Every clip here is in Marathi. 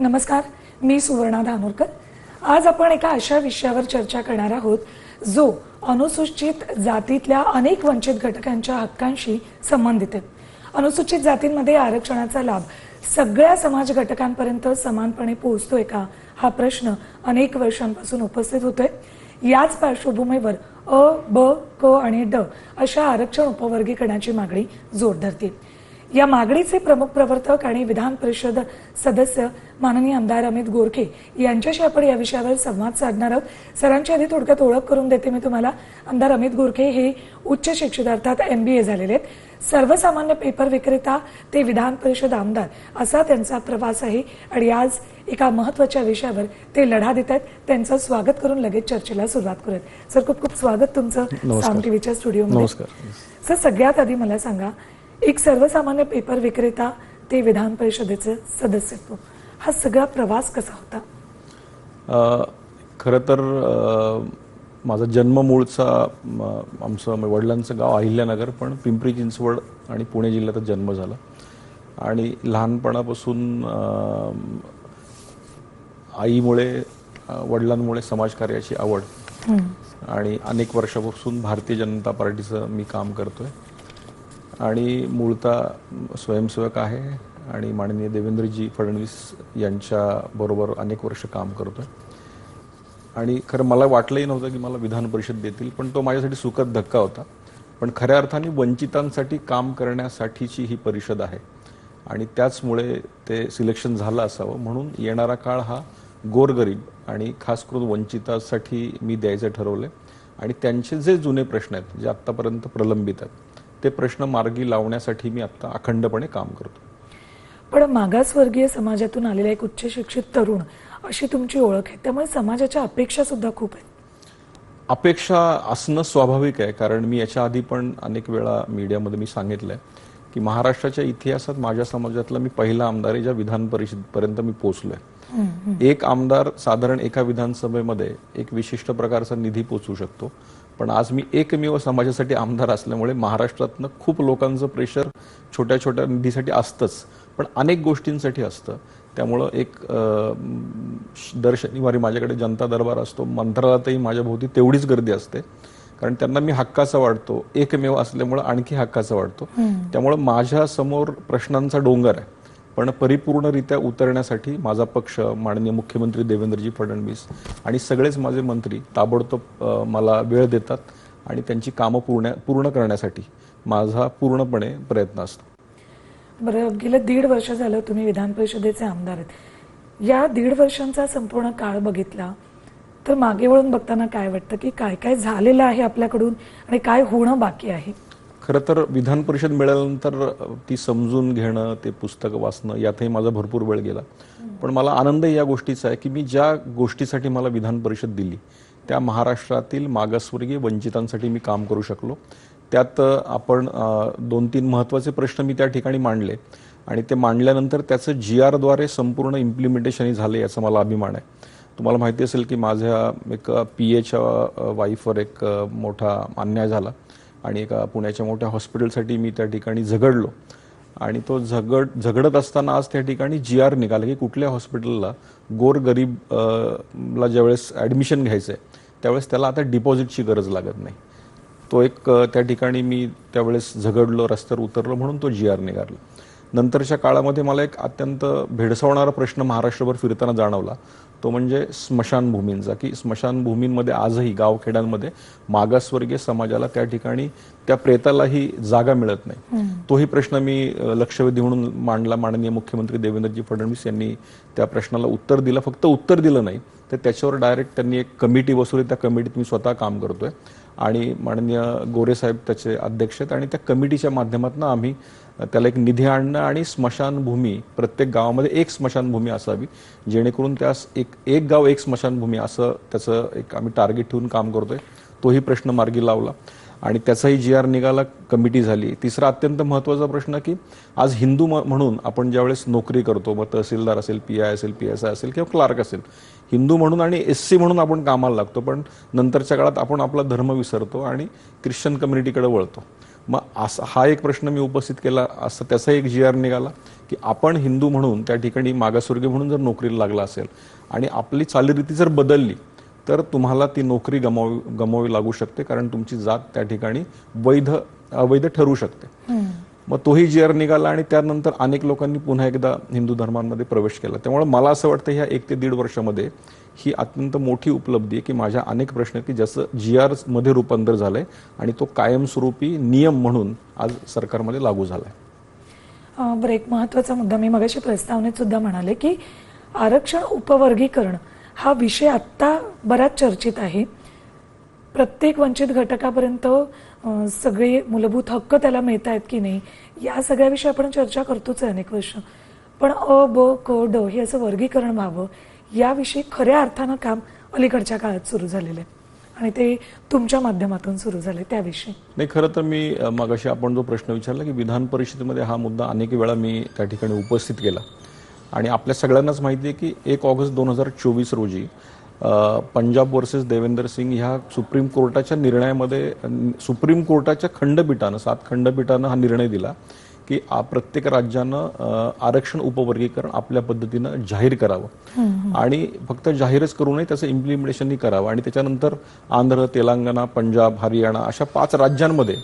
नमस्कार, मी सुवर्णा धानोरकर। आज आपण एका अशा विषयावर चर्चा करणार आहोत जो अनुसूचित जातीतल्या अनेक वंचित घटकांच्या हक्कांशी संबंधित आहे। अनुसूचित जातींमध्ये आरक्षणाचा लाभ सगळ्या समाज घटकांपर्यंत समानपणे पोहोचतोय का, हा प्रश्न अनेक वर्षांपासून उपस्थित होतोय। याच पार्श्वभूमीवर अ, ब, क आणि ड अशा आरक्षण उपवर्गीकरणाची मागणी जोर धरते। या मागणीचे प्रमुख प्रवर्तक आणि विधान परिषद सदस्य माननीय आमदार अमित गोरखे यांच्याशी आपण या विषयावर संवाद साधणार आहोत। सरांची आधी थोडक्यात ओळख करून देते मी तुम्हाला। आमदार अमित गोरखे हे उच्च शिक्षित अर्थात MBA झालेले आहेत। सर्वसामान्य पेपर विक्रेता ते विधान परिषद आमदार असा त्यांचा प्रवास आहे आणि आज एका महत्त्वाच्या विषयावर ते लढा देत आहेत। त्यांचं स्वागत करून लगेच चर्चेला सुरुवात करूयात। सर, खूप खूप स्वागत तुमचं साम टीव्हीच्या स्टुडिओमध्ये। नमस्कार सर, सगळ्यात आधी मला सांगा, एक सर्वसामान्य पेपर विक्रेता ते विधान परिषदेचे सदस्यत्व, हा सगळा प्रवास कसा होता? खरं तर माझा जन्म मूळचा आमचं वडिलांचं गाव अहिल्यानगर, पण पिंपरी चिंचवड आणि पुणे जिल्ह्यात जन्म झाला आणि लहानपणापासून आईमुळे वडिलांमुळे समाजकार्याची आवड आणि अनेक वर्षापासून भारतीय जनता पार्टीचं मी काम करतोय आणि मूळतः स्वयंसेवक आहे आणि माननीय देवेंद्रजी फडणवीस यांच्याबरोबर अनेक वर्ष काम करतोय। आणि खरं मला वाटलंही नव्हतं की मला विधान परिषद देतील, पण तो माझ्यासाठी सुखद धक्का होता। पण खऱ्या अर्थाने वंचितांसाठी काम करण्यासाठीची ही परिषद आहे आणि त्याचमुळे ते सिलेक्शन झालं असावं, म्हणून येणारा काळ हा गोरगरीब आणि खास करून वंचितांसाठी मी द्यायचं ठरवलंय आणि त्यांचे जे जुने प्रश्न आहेत, जे आत्तापर्यंत प्रलंबित आहेत, ते प्रश्न मार्गी लावण्यासाठी मी आता अखंडपणे काम करतो। पण मागासवर्गीय समाजातून आलेला एक उच्च शिक्षित तरुण अशी तुमची ओळख आहे, त्यामुळे समाजाच्या अपेक्षा सुद्धा खूप आहेत। अपेक्षा असणं स्वाभाविक आहे, कारण मी याच्या आधी पण अनेक वेळा मीडियामध्ये मी सांगितलंय की महाराष्ट्राच्या इतिहासात माझ्या समाजातला मी पहिला आमदार आहे ज्या विधान परिषदेपर्यंत मी पोहोचलोय। एक आमदार साधारण एका विधानसभेमध्ये एक विशिष्ट प्रकारचा निधी पोचवू शकतो, पण आज मी एकमेव समाजासाठी आमदार असल्यामुळे महाराष्ट्रातनं खूप लोकांचं प्रेशर छोट्या छोट्या निधीसाठी असतंच, पण अनेक गोष्टींसाठी असतं। त्यामुळं एक दर शनिवारी माझ्याकडे जनता दरबार असतो, मंत्रालयातही माझ्या भोवती तेवढीच गर्दी असते, कारण त्यांना मी हक्काचा वाटतो, एकमेव असल्यामुळं आणखी हक्काचा वाटतो। त्यामुळं माझ्या समोर प्रश्नांचा डोंगर आहे, पण परिपूर्णरित्या उतरण्यासाठी माझा पक्ष, माननीय मुख्यमंत्री देवेंद्रजी फडणवीस आणि सगळेच माझे मंत्री ताबडतोब मला वेळ देतात आणि त्यांची कामं पूर्ण करण्यासाठी माझा पूर्णपणे प्रयत्न असतो। बरं, गेलं 1.5 वर्ष झालं तुम्ही विधान परिषदेचे आमदार आहेत। या 1.5 वर्षांचा संपूर्ण काळ बघितला तर मागे वळून बघताना काय वाटतं की काय काय झालेलं आहे आपल्याकडून आणि काय होणं बाकी आहे? खरं तर विधान परिषद मिळाल्यानंतर ती समजून घेणं, ते पुस्तक वाचणं, यातही माझा भरपूर वेळ गेला। पण मला आनंद या गोष्टीचा आहे की मी ज्या गोष्टीसाठी मला विधान परिषद दिली त्या महाराष्ट्रातील मागासवर्गीय वंचितांसाठी मी काम करू शकलो। त्यात आपण 2-3 महत्त्वाचे प्रश्न मी त्या ठिकाणी मांडले आणि ते मांडल्यानंतर त्याचं GR द्वारे संपूर्ण इम्प्लिमेंटेशनही झाले, याचा मला अभिमान आहे। तुम्हाला माहिती असेल की माझ्या एक PAच्या वाईफवर एक मोठा अन्याय झाला आणि एका पुण्याच्या मोठ्या हॉस्पिटलसाठी मी त्या ठिकाणी झगडलो आणि तो झगडत असताना आज त्या ठिकाणी GR निघाला की कुठल्या हॉस्पिटलला गोरगरीब ला ज्यावेळेस ॲडमिशन घ्यायचं आहे त्यावेळेस त्याला आता डिपॉझिटची गरज लागत नाही। तो एक त्या ठिकाणी मी त्यावेळेस झगडलो, रस्त्यावर उतरलो, म्हणून तो GR निघाला। नंतरच्या काळामध्ये मला एक अत्यंत भेडसावणारा प्रश्न महाराष्ट्रभर फिरताना जाणवला, तो म्हणजे स्मशानभूमींचा, की स्मशानभूमींमध्ये आजही गावखेड्यांमध्ये मागासवर्गीय समाजाला त्या ठिकाणी त्या प्रेतालाही जागा मिळत नाही। तोही प्रश्न मी लक्षवेधी म्हणून मांडला। माननीय मुख्यमंत्री देवेंद्रजी फडणवीस यांनी त्या प्रश्नाला उत्तर दिलं, फक्त उत्तर दिलं नाही तर त्याच्यावर डायरेक्ट त्यांनी एक कमिटी बसवली। त्या कमिटीत मी स्वतः काम करतोय आणि माननीय गोरे साहेब त्याचे अध्यक्ष आहेत आणि त्या कमिटीच्या माध्यमातून आम्ही त्याला एक निधी आणणं आणि स्मशानभूमी, प्रत्येक गावामध्ये एक स्मशानभूमी असावी, जेणेकरून त्यास एक गाव एक स्मशानभूमी असं त्याचं एक आम्ही टार्गेट ठेवून काम करतोय। तोही प्रश्न मार्गी लावला आणि त्याचाही GR निघाला, कमिटी झाली। तिसरा अत्यंत महत्त्वाचा प्रश्न की आज हिंदू म्हणून आपण ज्यावेळेस नोकरी करतो, मग तहसीलदार असेल, PI असेल, PSI असेल किंवा क्लार्क असेल, हिंदू म्हणून आणि SC म्हणून आपण कामाला लागतो, पण नंतरच्या काळात आपण आपला धर्म विसरतो आणि ख्रिश्चन कम्युनिटीकडे वळतो। मग हा एक प्रश्न मी उपस्थित केला असता त्याचा एक जी आर निघाला की आपण हिंदू म्हणून त्या ठिकाणी मागासवर्गीय म्हणून जर नोकरीला लागला असेल आणि आपली चालीरीती जर बदलली तर तुम्हाला ती नोकरी गमावी लागू शकते, कारण तुमची जात त्या ठिकाणी अवैध ठरू शकते. मग तोही जी आर निघाला आणि त्यानंतर अनेक लोकांनी पुन्हा एकदा हिंदू धर्मांमध्ये प्रवेश केला. त्यामुळे मला असं वाटतं ह्या 1 ते 1.5 वर्षामध्ये ही अत्यंत मोठी उपलब्धी आहे की माझ्या अनेक प्रश्न की जसं जी आर मध्ये रूपांतर झालंय आणि तो कायमस्वरूपी नियम म्हणून आज सरकारमध्ये लागू झालाय. बरं, एक महत्त्वाचा मुद्दा मी मगाशी प्रस्तावनेत सुद्धा म्हणाले की आरक्षण उपवर्गीकरण हा विषय आत्ता बराच चर्चेत आहे. प्रत्येक वंचित घटकापर्यंत सगळे मूलभूत हक्क त्याला मिळत आहेत की नाही या सगळ्याविषयी आपण चर्चा करतोच आहे अनेक वर्ष. पण अ, ब, क, ड हे असं वर्गीकरण व्हावं याविषयी खऱ्या अर्थानं काम अलीकडच्या काळात सुरू झालेलं आहे आणि ते तुमच्या माध्यमातून सुरू झाले त्याविषयी. नाही, खरं तर मी मगाशी आपण जो प्रश्न विचारला की विधान परिषदेमध्ये हा मुद्दा अनेक वेळा मी त्या ठिकाणी उपस्थित केला आणि आपल्या सगळ्यांनाच माहिती आहे की 1 ऑगस्ट 2024 रोजी पंजाब वर्सेस देवेंदर सिंग ह्या सुप्रीम कोर्टाच्या निर्णयामध्ये सुप्रीम कोर्टाच्या खंडपीठानं 7 खंडपीठानं हा निर्णय दिला की प्रत्येक राज्यानं आरक्षण उपवर्गीकरण आपल्या पद्धतीनं जाहीर करावं आणि फक्त जाहीरच करू नये, त्याचं इम्प्लिमेंटेशनही करावं आणि त्याच्यानंतर आंध्र, तेलंगणा, पंजाब, हरियाणा अशा 5 राज्यांमध्ये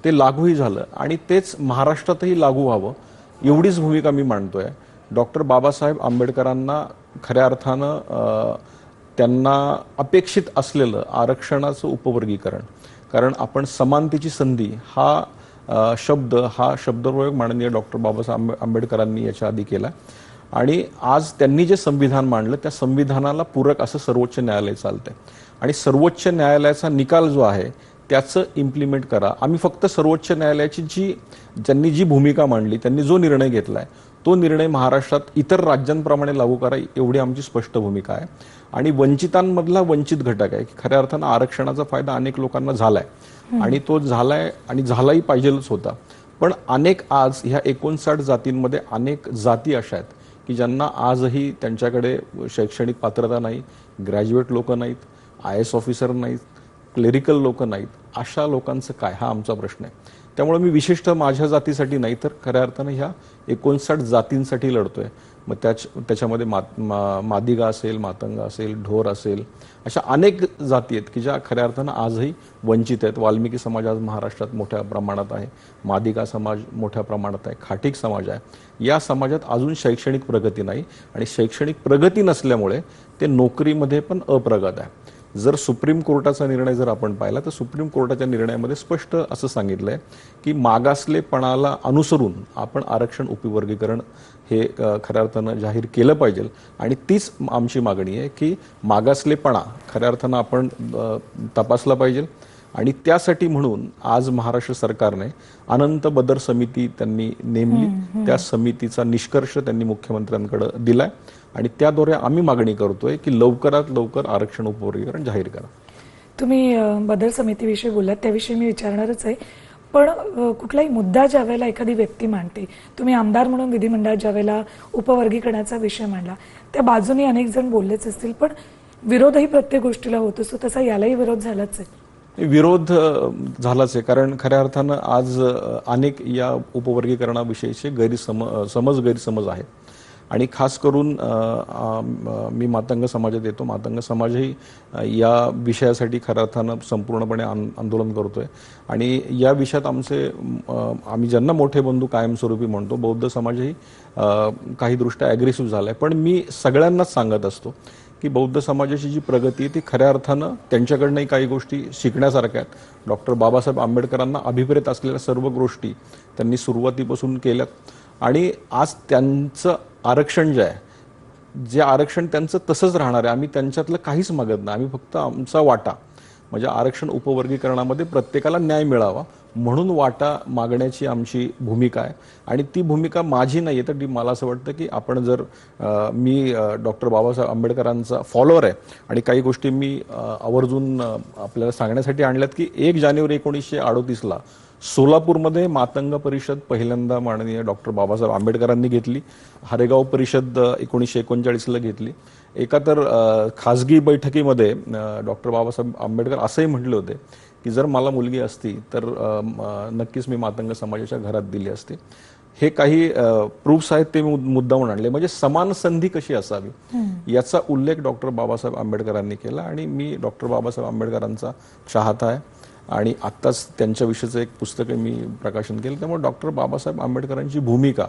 ते लागूही झालं आणि तेच महाराष्ट्रातही लागू व्हावं एवढीच भूमिका मी मांडतोय. डॉक्टर बाबासाहेब आंबेडकरांना खऱ्या अर्थानं त्यांना अपेक्षित असलेलं आरक्षणाचं उपवर्गीकरण, कारण आपण समानतेची संधी हा शब्दप्रयोग माननीय डॉक्टर बाबासाहेब आंबेडकरांनी याच्या आधी केला आणि आज त्यांनी जे संविधान मांडलं त्या संविधानाला पूरक असं सर्वोच्च न्यायालय चालतंय आणि सर्वोच्च न्यायालयाचा निकाल जो आहे त्याचं इम्प्लिमेंट करा. आम्ही फक्त सर्वोच्च न्यायालयाची ज्यांनी जी भूमिका मांडली, त्यांनी जो निर्णय घेतलाय तो निर्णय महाराष्ट्रात इतर राज्यांप्रमाणे लागू करा एवढी आमची स्पष्ट भूमिका आहे. आणि वंचितांमधला वंचित घटक आहे की खऱ्या अर्थानं आरक्षणाचा फायदा अनेक लोकांना झालाय आणि तो झालाय आणि झालाही पाहिजेच होता. पण अनेक आज ह्या 59 जातींमध्ये अनेक जाती अशा आहेत की ज्यांना आजही त्यांच्याकडे शैक्षणिक पात्रता नाही, ग्रॅज्युएट लोक नाहीत, IAS ऑफिसर नाहीत, क्लेरिकल लोक नाहीत. अशा लोकांचं काय, हा आमचा प्रश्न आहे. त्यामुळे मी विशिष्ट माझ्या जातीसाठी नाही तर खऱ्या अर्थानं ह्या 59 जातींसाठी लढतोय. मग त्याच्यामध्ये मादिगा असेल, मातंग असेल, ढोर असेल, अशा अनेक जाती आहेत की ज्या खऱ्या अर्थानं आजही वंचित आहेत. वाल्मिकी समाज आज महाराष्ट्रात मोठ्या प्रमाणात आहे, मादिगा समाज मोठ्या प्रमाणात आहे, खाटीक समाज आहे. या समाजात अजून शैक्षणिक प्रगती नाही आणि शैक्षणिक प्रगती नसल्यामुळे ते नोकरीमध्ये पण अप्रगत आहे. जर सुप्रीम कोर्टाचा निर्णय जर आपण पाहिला तर सुप्रीम कोर्टाच्या निर्णयामध्ये स्पष्ट असं सांगितलंय की मागासलेपणाला अनुसरून आपण आरक्षण उपवर्गीकरण हे खऱ्या अर्थानं जाहीर केलं पाहिजे आणि तीच आमची मागणी आहे की मागासलेपणा खऱ्या अर्थानं आपण तपासला पाहिजे आणि त्यासाठी म्हणून आज महाराष्ट्र सरकारने अनंत बदर समिती त्यांनी नेमली. त्या समितीचा निष्कर्ष त्यांनी मुख्यमंत्र्यांकडे दिलाय आणि त्याद्वारे आम्ही मागणी करतोय की लवकरात लवकर आरक्षण उपवर्गीकरण जाहीर करा. तुम्ही बदल समितीविषयी बोललात त्याविषयी मी विचारणारच आहे. पण कुठलाही मुद्दा ज्या वेळेला एखादी व्यक्ती मांडते, तुम्ही आमदार म्हणून विधिमंडळात ज्या वेळेला उपवर्गीकरणाचा विषय मांडला त्या बाजूने अनेक जण बोललेच असतील, पण विरोधही प्रत्येक गोष्टीला होत असतो, तसा यालाही विरोध झालाच आहे. विरोध झालाच आहे, कारण खऱ्या अर्थानं आज अनेक या उपवर्गीकरणाविषयीचे गैरसमज आहेत आणि खास करून मी मातंग समाजात येतो. मातंग समाजही या विषयासाठी खऱ्या अर्थानं संपूर्णपणे आंदोलन करतोय आणि या विषयात आम्ही ज्यांना मोठे बंधू कायमस्वरूपी म्हणतो, बौद्ध समाजही काही दृष्ट्या ॲग्रेसिव्ह झालाय. पण मी सगळ्यांनाच सांगत असतो की बौद्ध समाजाची जी प्रगती आहे ती खऱ्या अर्थानं त्यांच्याकडनंही काही गोष्टी शिकण्यासारख्या आहेत. डॉक्टर बाबासाहेब आंबेडकरांना अभिप्रेत असलेल्या सर्व गोष्टी त्यांनी सुरुवातीपासून केल्यात आणि आज त्यांचं आरक्षण जे आरक्षण त्यांचं तसंच राहणार आहे. आम्ही त्यांच्यातलं काहीच मागत नाही, आम्ही फक्त आमचा वाटा म्हणजे आरक्षण उपवर्गीकरणामध्ये प्रत्येकाला न्याय मिळावा म्हणून वाटा मागण्याची आमची भूमिका आहे आणि ती भूमिका माझी नाही आहे. तर मला असं वाटतं की आपण जर मी डॉक्टर बाबासाहेब आंबेडकरांचा फॉलोअर आहे आणि काही गोष्टी मी आवर्जून आपल्याला सांगण्यासाठी आणल्यात की 1 जानेवारी 1938 सोलापूरमध्ये मातंग परिषद पहिल्यांदा माननीय डॉक्टर बाबासाहेब आंबेडकरांनी घेतली. हरेगाव परिषद 1939 घेतली. एका तर खासगी बैठकीमध्ये डॉक्टर बाबासाहेब आंबेडकर असंही म्हटले होते की जर मला मुलगी असती तर नक्कीच मी मातंग समाजाच्या घरात दिली असते. हे काही प्रूफ्स आहेत ते मुद्दामून आणले. म्हणजे समान संधी कशी असावी याचा उल्लेख डॉक्टर बाबासाहेब आंबेडकरांनी केला आणि मी डॉक्टर बाबासाहेब आंबेडकरांचा चाहता आहे आणि आत्ताच त्यांच्याविषयीचं एक पुस्तक मी प्रकाशन केलं. त्यामुळे डॉक्टर बाबासाहेब आंबेडकरांची भूमिका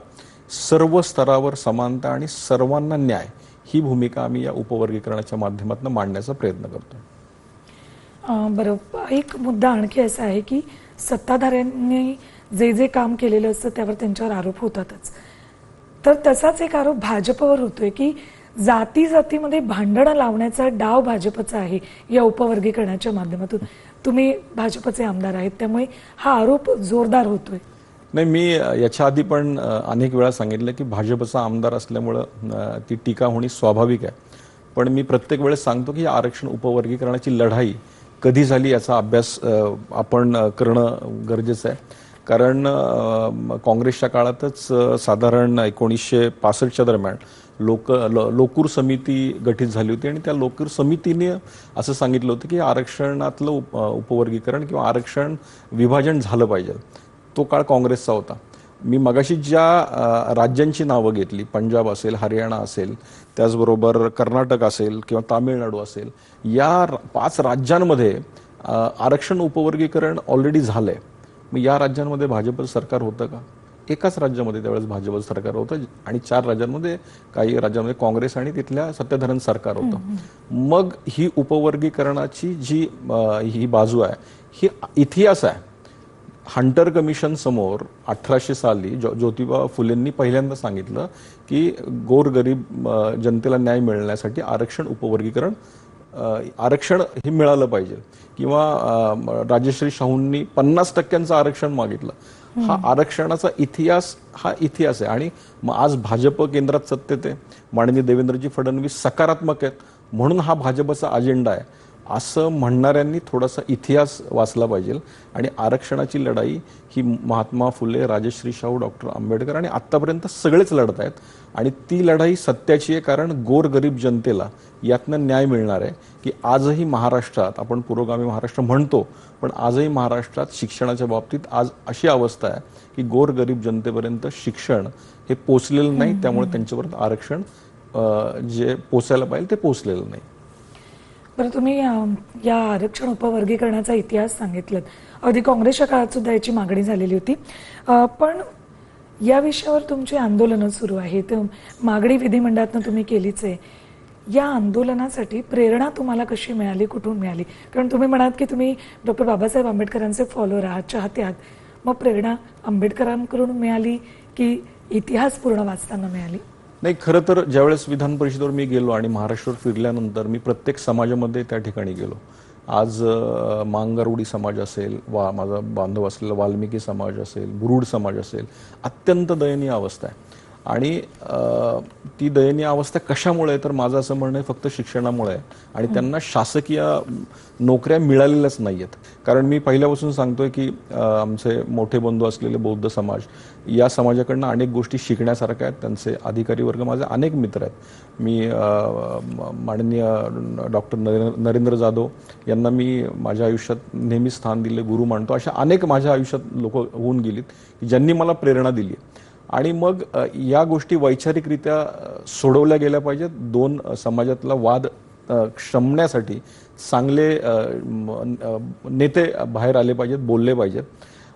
सर्व स्तरावर समानता आणि सर्वांना न्याय ही भूमिका आम्ही या उपवर्गीकरणाच्या माध्यमातून मांडण्याचा प्रयत्न करतो. बरं, एक मुद्दा आणखी असा आहे की सत्ताधाऱ्यांनी जे जे काम केलेलं असतं त्यावर त्यांच्यावर आरोप होतातच. तर तसाच एक आरोप भाजपवर होतोय की जाती जातीमध्ये भांडणं लावण्याचा डाव भाजपचा आहे या उपवर्गीकरणाच्या माध्यमातून. तुम्ही भाजपचे आमदार आहेत त्यामुळे हा आरोप जोरदार होतोय. नाही, मी याच्या आधी पण अनेक वेळा सांगितलं की भाजपचा आमदार असल्यामुळं ती टीका होणे स्वाभाविक आहे. पण मी प्रत्येक वेळेस सांगतो की आरक्षण उपवर्गीकरणाची लढाई कधी झाली याचा अभ्यास आपण करणं गरजेचं आहे. कारण काँग्रेसच्या काळातच साधारण 1965च्या दरम्यान लोकूर समिती गठीत झाली होती आणि त्या लोकूर समितीने असं सांगितलं होतं की आरक्षणातलं उपवर्गीकरण किंवा आरक्षण विभाजन झालं पाहिजे. तो काळ काँग्रेसचा होता. मी मगाशी ज्या राज्यांची नावं घेतली, पंजाब असेल, हरियाणा असेल, त्याचबरोबर कर्नाटक असेल किंवा तामिळनाडू असेल, या 5 राज्यांमध्ये आरक्षण उपवर्गीकरण ऑलरेडी झालंय. मग या राज्यांमध्ये भाजप सरकार होतं का? एकाच राज्यामध्ये त्यावेळेस भाजप सरकार होतं आणि 4 राज्यांमध्ये काही राज्यांमध्ये काँग्रेस आणि तिथल्या सत्ताधाऱ्यांचं सरकार होतं. मग ही उपवर्गीकरणाची जी ही बाजू आहे ही इतिहास आहे. हंटर कमिशन समोर 1800 साली ज्योतिबा फुलेंनी पहिल्यांदा सांगितलं की गोरगरीब जनतेला न्याय मिळण्यासाठी आरक्षण हे मिळालं पाहिजे. किंवा राजश्री शाहूंनी 50% आरक्षण मागितलं. हा आरक्षणाचा इतिहास आहे आणि मग आज भाजप केंद्रात सत्तेत आहे. माननीय देवेंद्रजी फडणवीस सकारात्मक आहेत म्हणून हा भाजपचा अजेंडा आहे असं म्हणणाऱ्यांनी थोडासा इतिहास वाचला पाहिजे. आणि आरक्षणाची लढाई ही महात्मा फुले, राजश्री शाहू, डॉक्टर आंबेडकर आणि आत्तापर्यंत सगळेच लढत आहेत आणि ती लढाई सत्याची आहे. कारण गोरगरीब जनतेला यातनं न्याय मिळणार आहे की आजही महाराष्ट्रात, आपण पुरोगामी महाराष्ट्र म्हणतो पण आजही महाराष्ट्रात शिक्षणाच्या बाबतीत आज अशी अवस्था आहे की गोरगरीब जनतेपर्यंत शिक्षण हे पोचलेलं नाही. त्यामुळे त्यांच्यापर्यंत आरक्षण जे पोचायला पाहिजे ते पोचलेलं नाही. बरं, तुम्ही या आरक्षण उपवर्गीकरणाचा इतिहास सांगितलं. अगदी काँग्रेसच्या काळात सुद्धा याची मागणी झालेली होती. पण या विषयावर तुमची आंदोलनं सुरू आहेत. मागणी विधिमंडळातनं तुम्ही केलीच आहे. या आंदोलनासाठी प्रेरणा तुम्हाला कशी मिळाली, कुठून मिळाली? कारण तुम्ही म्हणाल की तुम्ही डॉक्टर बाबासाहेब आंबेडकरांचे फॉलोअर आहात, चाहते आहात. मग प्रेरणा आंबेडकरांकडून मिळाली की इतिहास पूर्ण वाचताना मिळाली? नाही, खरं तर ज्यावेळेस विधान परिषदेवर मी गेलो आणि महाराष्ट्रावर फिरल्यानंतर मी प्रत्येक समाजामध्ये त्या ठिकाणी गेलो. आज मांगारुडी समाज असेल, माझा बांधव असलेला वाल्मिकी समाज असेल, बुरुड समाज असेल, अत्यंत दयनीय अवस्था आहे. आणि ती दयनीय अवस्था कशामुळे तर माझं असं म्हणणं आहे फक्त शिक्षणामुळे आहे आणि त्यांना शासकीय नोकऱ्या मिळालेल्याच नाही आहेत. कारण मी पहिल्यापासून सांगतोय की आमचे मोठे बंधू असलेले बौद्ध समाज, या समाजाकडनं अनेक गोष्टी शिकण्यासारख्या आहेत. त्यांचे अधिकारी वर्ग माझे अनेक मित्र आहेत. मी माननीय डॉक्टर नरेंद्र जाधव यांना मी माझ्या आयुष्यात नेहमी स्थान दिले, गुरु मानतो. अशा अनेक माझ्या आयुष्यात लोक होऊन गेलीत की ज्यांनी मला प्रेरणा दिली. आणि मग या गोष्टी वैचारिकरित्या सोडवल्या गेल्या पाहिजेत. 2 समाजातला वाद शमण्यासाठी चांगले नेते बाहेर आले पाहिजेत, बोलले पाहिजेत.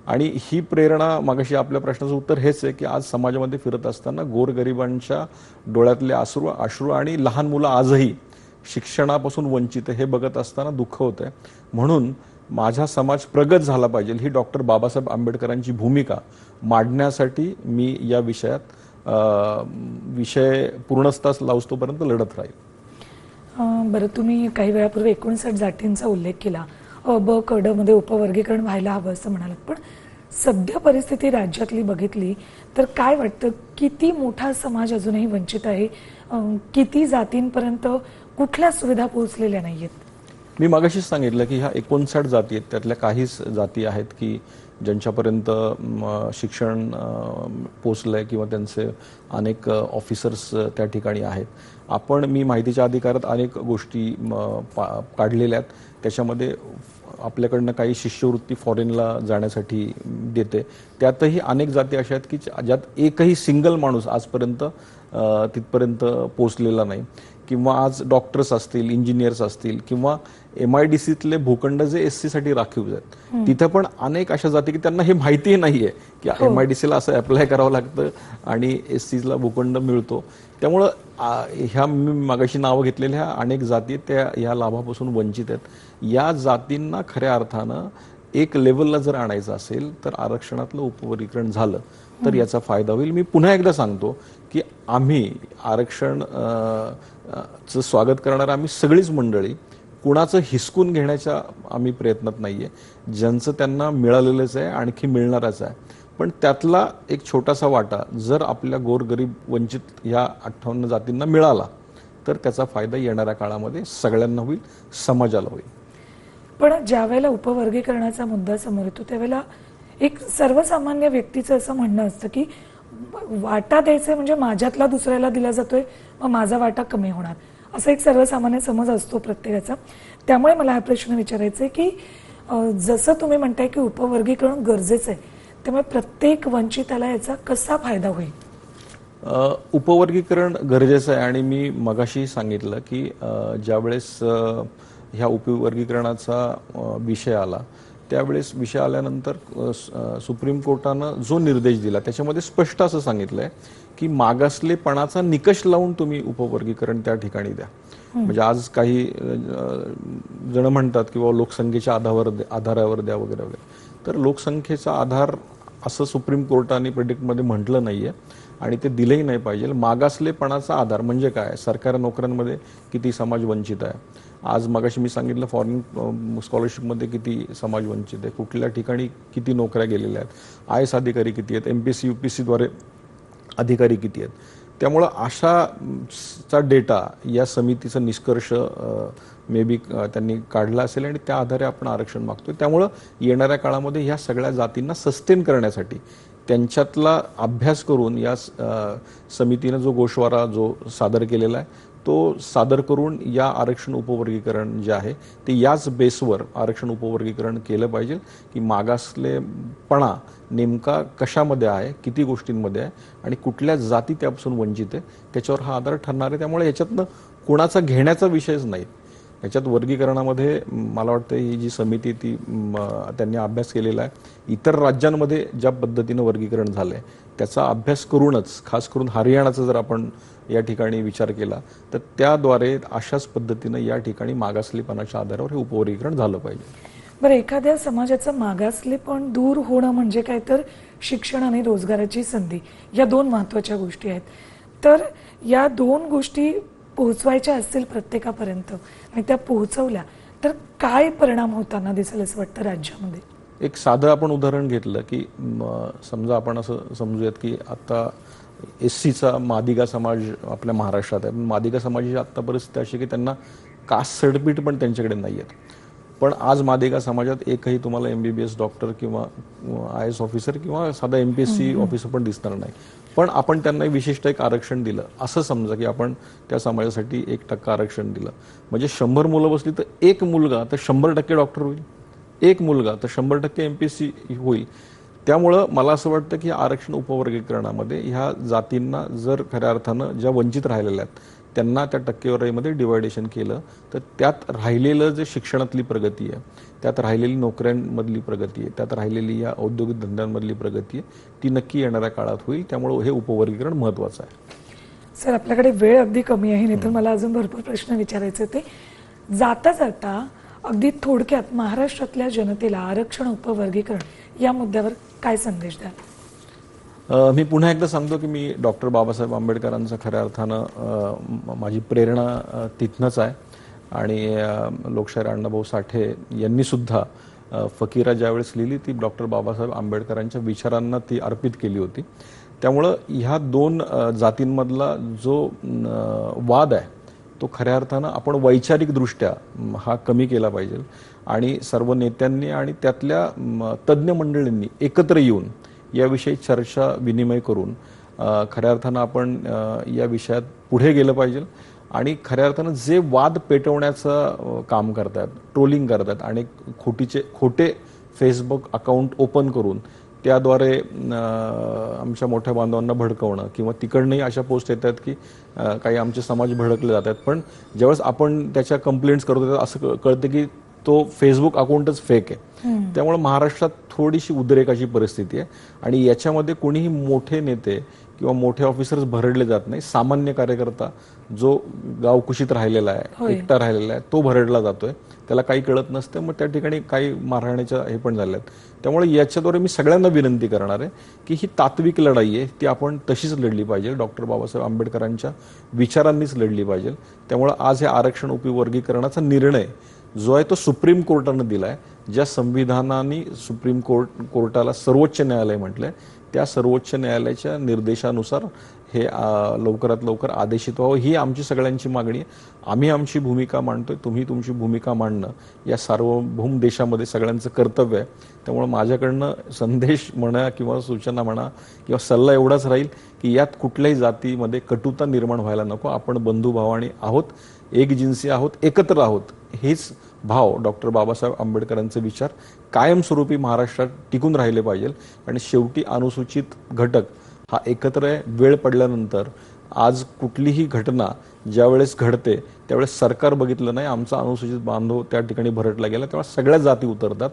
आणि ही प्रेरणा, मागाशी आपल्या प्रश्नाचं उत्तर हेच आहे की आज समाजामध्ये फिरत असताना गोरगरिबांच्या डोळ्यातले अश्रू आणि लहान मुलं आजही शिक्षणापासून वंचित हे बघत असताना दुःख होतंय. म्हणून माझा समाज प्रगत झाला पाहिजे ही डॉक्टर बाबासाहेब आंबेडकरांची भूमिका मांडण्यासाठी मी या विषय पूर्णस्तास लावतोपर्यंत लढत राहील. बरं, तुम्ही काही वेळापूर्वी 59 जातींचा उल्लेख केला. ब क ड मध्ये उपवर्गीकरण व्हायला हवं असं म्हणालात. पण सध्या परिस्थिती राज्यातली बघितली तर काय वाटतं, किती मोठा समाज अजूनही वंचित आहे? किती जातींपर्यंत कुठल्या सुविधा पोहोचलेल्या नाहीयेत? मी मगाशीच सांगितलं की ह्या 59 जाती आहेत. त्यातल्या काहीच जाती आहेत की ज्यांच्यापर्यंत शिक्षण पोचलंय किंवा त्यांचे अनेक ऑफिसर्स त्या ठिकाणी आहेत. मी माहितीच्या अधिकारात अनेक गोष्टी काढलेल्या आहेत. त्याच्यामध्ये आपल्याकडनं काही शिष्यवृत्ती फॉरेनला जाण्यासाठी देते. त्यातही अनेक जाती अशा आहेत की ज्यात एकही सिंगल माणूस आजपर्यंत तिथपर्यंत पोहोचलेला नाही. किंवा आज डॉक्टर्स असतील, इंजिनियर्स असतील किंवा MIDCतले भूखंड जे SC साठी राखीव आहेत, तिथे पण अनेक अशा जाती की त्यांना हे माहितीही नाहीये की MIDCला असं अप्लाय करावं लागतं आणि SCला भूखंड मिळतो. त्यामुळं ह्या मी मागाशी नावं घेतलेल्या अनेक जाती त्या ह्या लाभापासून वंचित आहेत. या जातींना खऱ्या अर्थानं एक लेवलला जर आणायचं असेल तर आरक्षणातलं उपवर्गीकरण झालं तर याचा फायदा होईल. मी पुन्हा एकदा सांगतो की आम्ही आरक्षण चं स्वागत करणारं आम्ही सगळीच मंडळी कुणाचं हिसकून घेण्याच्या आम्ही प्रयत्नात नाहीये. ज्यांचं त्यांना मिळालेलंच आहे, आणखी मिळणारच आहे. पण त्यातला एक छोटासा वाटा जर आपल्या गोरगरीब वंचित ह्या 58 जातींना मिळाला तर त्याचा फायदा येणाऱ्या काळामध्ये सगळ्यांना होईल, समाजाला होईल. पण ज्या वेळेला उपवर्गीकरणाचा मुद्दा समोर येतो त्यावेळेला एक सर्वसामान्य व्यक्तीचं असं म्हणणं असतं की वाटा द्यायचा म्हणजे माझ्यातला दुसऱ्याला दिला जातोय, मग माझा वाटा कमी होणार, असा एक सर्वसामान्य समज असतो प्रत्येकाचा. त्यामुळे मला हा प्रश्न विचारायचा आहे की जसं तुम्ही म्हणताय की उपवर्गीकरण गरजेचं आहे, त्यामुळे प्रत्येक वंचिताला याचा कसा फायदा होईल? उपवर्गीकरण गरजेचं आहे आणि मी मगाशी सांगितलं की ज्यावेळेस ह्या उपवर्गीकरणाचा विषय आला त्यावेळेस विषय आल्यानंतर सुप्रीम कोर्टानं जो निर्देश दिला त्याच्यामध्ये स्पष्ट असं सांगितलंय की मागासलेपणाचा निकष लावून तुम्ही उपवर्गीकरण त्या ठिकाणी द्या. म्हणजे आज काही जण म्हणतात किंवा लोकसंख्येच्या आधारावर द्या वगैरे वगैरे, तर लोकसंख्येचा आधार असं सुप्रीम कोर्टाने प्रेडिक्टमध्ये म्हटलं नाहीये आणि ते दिलंही नाही पाहिजे. मागासलेपणाचा आधार म्हणजे काय? सरकारी नोकऱ्यांमध्ये किती समाज वंचित आहे, आज मगाशी मी सांगितलं फॉरेन स्कॉलरशिपमध्ये किती समाज वंचित आहे, कुठल्या ठिकाणी किती नोकऱ्या गेलेल्या आहेत, IAS अधिकारी किती आहेत, MPSC UPSCद्वारे अधिकारी किती आहेत. त्यामुळं अशाचा डेटा या समितीचा निष्कर्ष मे बी त्यांनी काढला असेल आणि त्या आधारे आपण आरक्षण मागतोय. त्यामुळं येणाऱ्या काळामध्ये ह्या सगळ्या जातींना सस्टेन करण्यासाठी त्यांच्यातला अभ्यास करून या समितीनं जो गोषवारा जो सादर केलेला आहे तो सादर करून या आरक्षण उपवर्गीकरण जे आहे ते याच बेसवर आरक्षण उपवर्गीकरण केलं पाहिजे की मागासलेपणा नेमका कशामध्ये आहे, किती गोष्टींमध्ये आहे आणि कुठल्या जाती त्यापासून वंचित आहे त्याच्यावर हा आधार ठरणार आहे. त्यामुळे याच्यातनं कुणाचा घेण्याचा विषयच नाही. याच्यात वर्गीकरणामध्ये मला वाटतं ही जी समिती ती त्यांनी अभ्यास केलेला आहे. इतर राज्यांमध्ये ज्या पद्धतीनं वर्गीकरण झालंय त्याचा अभ्यास करूनच, खास करून हरियाणाचा जर आपण या ठिकाणी विचार केला तर त्याद्वारे अशाच पद्धतीनं या ठिकाणी मागासलेपणाच्या आधारावर हे उपवर्गीकरण झालं पाहिजे. बरं, एखाद्या समाजाचं मागासलेपण दूर होणं म्हणजे काय तर शिक्षण आणि रोजगाराची संधी, या दोन महत्त्वाच्या गोष्टी आहेत. तर या दोन गोष्टी पोहोचवायच्या असतील प्रत्येकापर्यंत आणि त्या पोहोचवल्या तर काय परिणाम होताना दिसेल असं वाटतं राज्यामध्ये? एक साधं आपण उदाहरण घेतलं की समजा आपण असं समजूयात की आता SCचा मादिगा समाज आपल्या महाराष्ट्रात आहे. मादिगा समाजाची आत्ता परिस्थिती अशी की त्यांना कास्ट सर्टिफिकेट पण त्यांच्याकडे नाही आहेत. पण आज मादिगा समाजात एकही तुम्हाला MBBS डॉक्टर किंवा IAS ऑफिसर किंवा साधा MPSC ऑफिसर पण दिसणार नाही. पण आपण त्यांना विशिष्ट एक आरक्षण दिलं, असं समजा की आपण त्या समाजासाठी 1% आरक्षण दिलं, म्हणजे 100 मुलं बसली तर एक मुलगा तर 100% डॉक्टर होईल, एक मुलगा तर 100% MPSC होईल. त्यामुळं मला असं वाटतं की आरक्षण उपवर्गीकरणामध्ये ह्या जातींना जर खऱ्या अर्थानं ज्या वंचित राहिलेल्या आहेत त्यांना त्या टक्केवारीमध्ये डिवायडेशन केलं तर त्यात राहिलेलं जे शिक्षणातली प्रगती आहे, त्यात राहिलेली नोकऱ्यांमधली प्रगती आहे, त्यात राहिलेली या औद्योगिक धंद्यांमधली प्रगती आहे ती नक्की येणाऱ्या काळात होईल. त्यामुळे हे उपवर्गीकरण महत्त्वाचं आहे. सर, आपल्याकडे वेळ अगदी कमी आहे, नाही तर मला अजून भरपूर प्रश्न विचारायचे होते. जाता जाता अगदी थोडक्यात महाराष्ट्रातल्या जनतेला आरक्षण उपवर्गीकरण या मुद्द्यावर काय संदेश द्याल? मी पुन्हा एकदा सांगतो की मी डॉक्टर बाबासाहेब आंबेडकरांचं खऱ्या अर्थानं माझी प्रेरणा तिथनंच आहे आणि लोकशाहीर अण्णाभाऊ साठे यांनी सुद्धा फकीरा ज्यावेळेस लिहिली ती डॉक्टर बाबासाहेब आंबेडकरांच्या विचारांना ती अर्पित केली होती. त्यामुळं ह्या दोन जातींमधला जो वाद आहे तो खऱ्या अर्थानं आपण वैचारिकदृष्ट्या हा कमी केला पाहिजे आणि सर्व नेत्यांनी आणि त्यातल्या तज्ज्ञ मंडळींनी एकत्र येऊन याविषयी चर्चा विनिमय करून खऱ्या अर्थानं आपण या विषयात पुढे गेलं पाहिजे आणि खऱ्या अर्थानं जे वाद पेटवण्याचं काम करतात, ट्रोलिंग करतात आणि खोटे फेसबुक अकाउंट ओपन करून त्याद्वारे आमच्या मोठ्या बांधवांना भडकवणं किंवा तिकडनंही अशा पोस्ट येतात की काही आमचे समाज भडकले जातात. पण ज्यावेळेस आपण त्याच्या कंप्लेंट्स करतो तेव्हा असं कळतं की तो फेसबुक अकाउंटच फेक आहे. त्यामुळे महाराष्ट्रात थोडीशी उद्रेकाची परिस्थिती आहे आणि याच्यामध्ये कोणीही मोठे नेते किंवा मोठे ऑफिसर्स भरडले जात नाही. सामान्य कार्यकर्ता जो गावकुशीत राहिलेला आहे, एकटा राहिलेला आहे, तो भरडला जातोय. त्याला काही कळत नसतं, मग त्या ठिकाणी काही मारहाण्याच्या हे पण झाल्यात. त्यामुळे याच्याद्वारे मी सगळ्यांना विनंती करणार आहे की ही तात्विक लढाई आहे, ती आपण तशीच लढली पाहिजे. डॉक्टर बाबासाहेब आंबेडकरांच्या विचारांनीच लढली पाहिजे. त्यामुळे आज हे आरक्षण उपवर्गीकरणाचा निर्णय जो आहे तो सुप्रीम कोर्टानं दिलाय. ज्या संविधानाने सुप्रीम कोर्टाला सर्वोच्च न्यायालय म्हटलंय, त्या सर्वोच्च न्यायालयाच्या निर्देशानुसार हे लवकरात लवकर आदेशित व्हावं, ही आमची सगळ्यांची मागणी आहे. आम्ही आमची भूमिका मांडतोय, तुम्ही तुमची भूमिका मांडणं या सार्वभौम देशामध्ये सगळ्यांचं कर्तव्य आहे. त्यामुळे माझ्याकडनं संदेश म्हणा किंवा सूचना म्हणा किंवा सल्ला एवढाच राहील की यात कुठल्याही जातीमध्ये कटुता निर्माण व्हायला नको. आपण बंधुभावाने आहोत, एकजिन्सी आहोत, एकत्र आहोत. हेच भाव डॉक्टर बाबासाहेब आंबेडकरांचे विचार कायमस्वरूपी महाराष्ट्रात टिकून राहिले पाहिजे. आणि शेवटी अनुसूचित घटक हा एकत्र आहे. वेळ पडल्यानंतर आज कुठलीही घटना ज्यावेळेस घडते त्यावेळेस सरकार बघितलं नाही, आमचा अनुसूचित बांधव त्या ठिकाणी भरटला गेला, तेव्हा सगळ्या जाती उतरतात.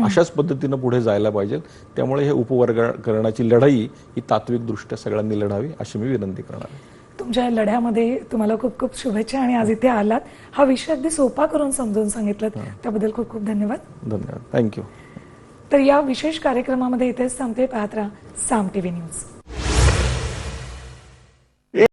अशाच पद्धतीनं पुढे जायला पाहिजे. त्यामुळे हे उपवर्गीकरणाची लढाई ही तात्विकदृष्ट्या सगळ्यांनी लढावी अशी मी विनंती करणार आहे. तुमच्या या लढ्यामध्ये तुम्हाला खूप खूप शुभेच्छा आणि आज इथे आलात, हा विषय अगदी सोपा करून समजून सांगितलं, त्याबद्दल खूप खूप धन्यवाद. धन्यवाद, थँक्यू. तर या विशेष कार्यक्रमामध्ये इथेच थांबते. पाहत राहा साम टीव्ही न्यूज.